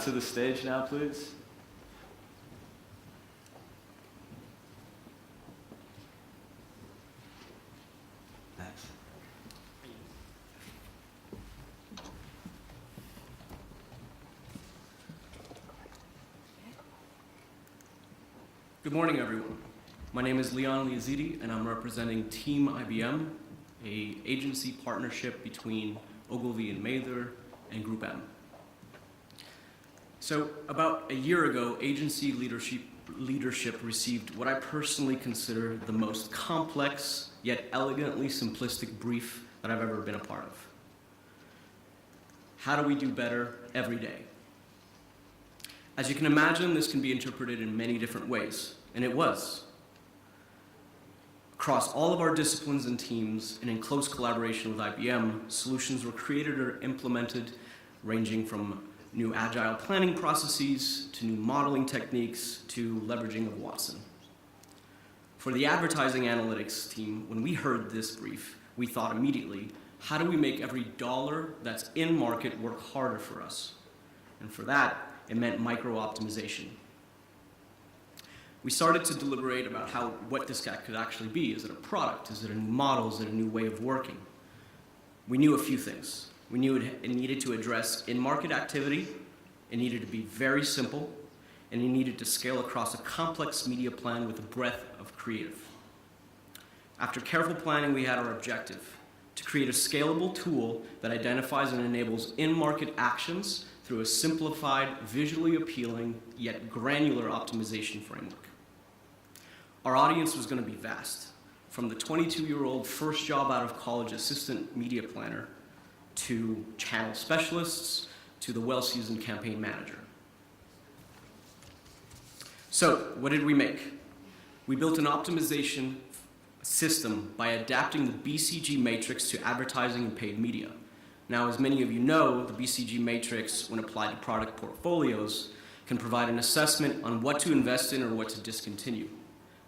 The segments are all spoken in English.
onto the stage now, please. Thanks. Good morning, everyone. My name is Lyazidi, and I'm representing Team IBM, an agency partnership between Ogilvy and Mather and GroupM. So about a year ago, agency leadership received what I personally consider the most complex yet elegantly simplistic brief that I've ever been a part of. How do we do better every day? As you can imagine, this can be interpreted in many different ways, and it was. Across all of our disciplines and teams, and in close collaboration with IBM, solutions were created or implemented ranging from new agile planning processes to new modeling techniques to leveraging of Watson. For the advertising analytics team, when we heard this brief, we thought immediately, how do we make every dollar that's in market work harder for us? And for that, it meant micro-optimization. We started to deliberate about what this could actually be. Is it a product? Is it a new model? Is it a new way of working? We knew a few things. We knew it needed to address in-market activity, it needed to be very simple, and it needed to scale across a complex media plan with a breadth of creative. After careful planning, we had our objective: to create a scalable tool that identifies and enables in-market actions through a simplified, visually appealing, yet granular optimization framework. Our audience was going to be vast, from the 22-year-old first job out of college assistant media planner to channel specialists to the well-seasoned campaign manager. So, what did we make? We built an optimization system by adapting the BCG matrix to advertising and paid media. Now, as many of you know, the BCG matrix, when applied to product portfolios, can provide an assessment on what to invest in or what to discontinue.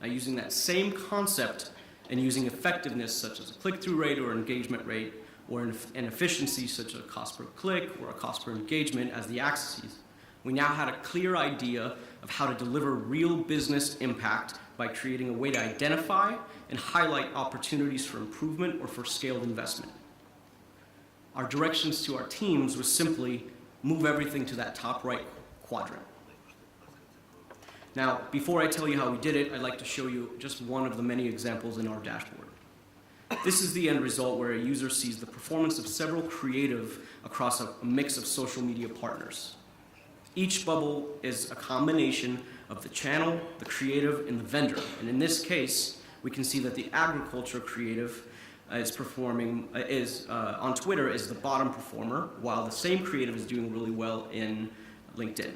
Now, using that same concept and using effectiveness such as a click-through rate or engagement rate, or an efficiency such as a cost per click or a cost per engagement as the axes, we now had a clear idea of how to deliver real business impact by creating a way to identify and highlight opportunities for improvement or for scaled investment. Our directions to our teams was simply move everything to that top right quadrant. Now, before I tell you how we did it, I'd like to show you just one of the many examples in our dashboard. This is the end result where a user sees the performance of several creative across a mix of social media partners. Each bubble is a combination of the channel, the creative, and the vendor. And in this case, we can see that the agriculture creative on Twitter is the bottom performer, while the same creative is doing really well in LinkedIn.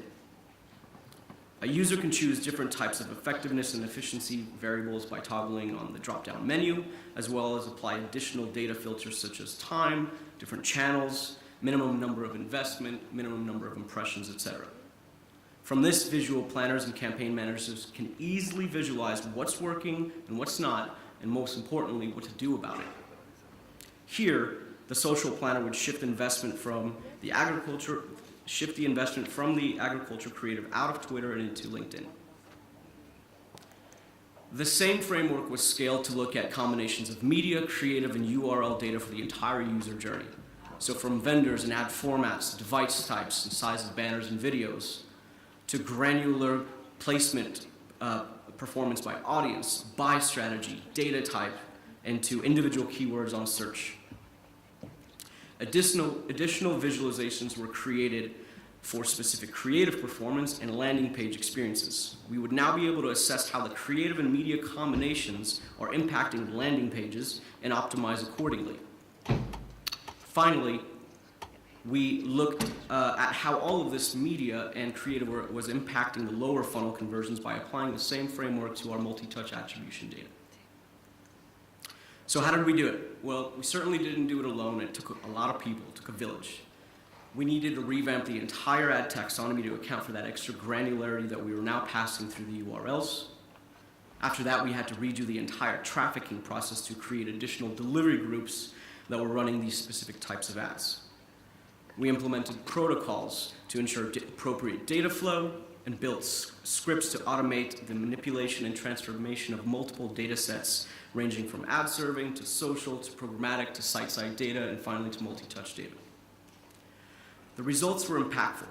A user can choose different types of effectiveness and efficiency variables by toggling on the drop-down menu, as well as apply additional data filters such as time, different channels, minimum number of investment, minimum number of impressions, etc. From this, visual planners and campaign managers can easily visualize what's working and what's not, and most importantly, what to do about it. Here, the social planner would shift the investment from the agriculture creative out of Twitter and into LinkedIn. The same framework was scaled to look at combinations of media, creative, and URL data for the entire user journey. So from vendors and ad formats, device types, and size of banners and videos, to granular placement performance by audience, buy strategy, data type, and to individual keywords on search. Additional visualizations were created for specific creative performance and landing page experiences. We would now be able to assess how the creative and media combinations are impacting landing pages and optimize accordingly. Finally, we looked at how all of this media and creative was impacting the lower funnel conversions by applying the same framework to our multi-touch attribution data. So how did we do it? Well, we certainly didn't do it alone. It took a lot of people, it took a village. We needed to revamp the entire ad taxonomy to account for that extra granularity that we were now passing through the URLs. After that, we had to redo the entire trafficking process to create additional delivery groups that were running these specific types of ads. We implemented protocols to ensure appropriate data flow and built scripts to automate the manipulation and transformation of multiple data sets, ranging from ad serving to social to programmatic to site-side data and finally to multi-touch data. The results were impactful.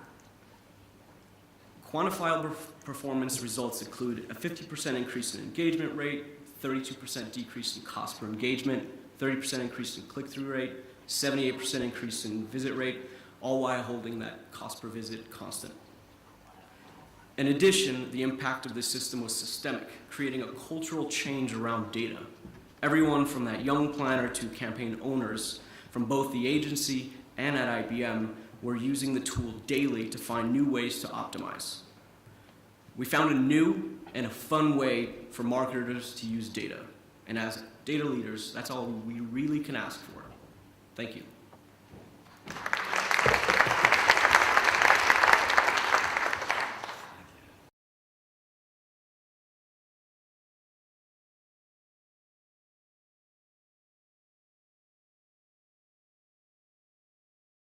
Quantifiable performance results include a 50% increase in engagement rate, 32% decrease in cost per engagement, 30% increase in click-through rate, 78% increase in visit rate, all while holding that cost per visit constant. In addition, the impact of this system was systemic, creating a cultural change around data. Everyone from that young planner to campaign owners from both the agency and at IBM were using the tool daily to find new ways to optimize. We found a new and a fun way for marketers to use data. And as data leaders, that's all we really can ask for. Thank you.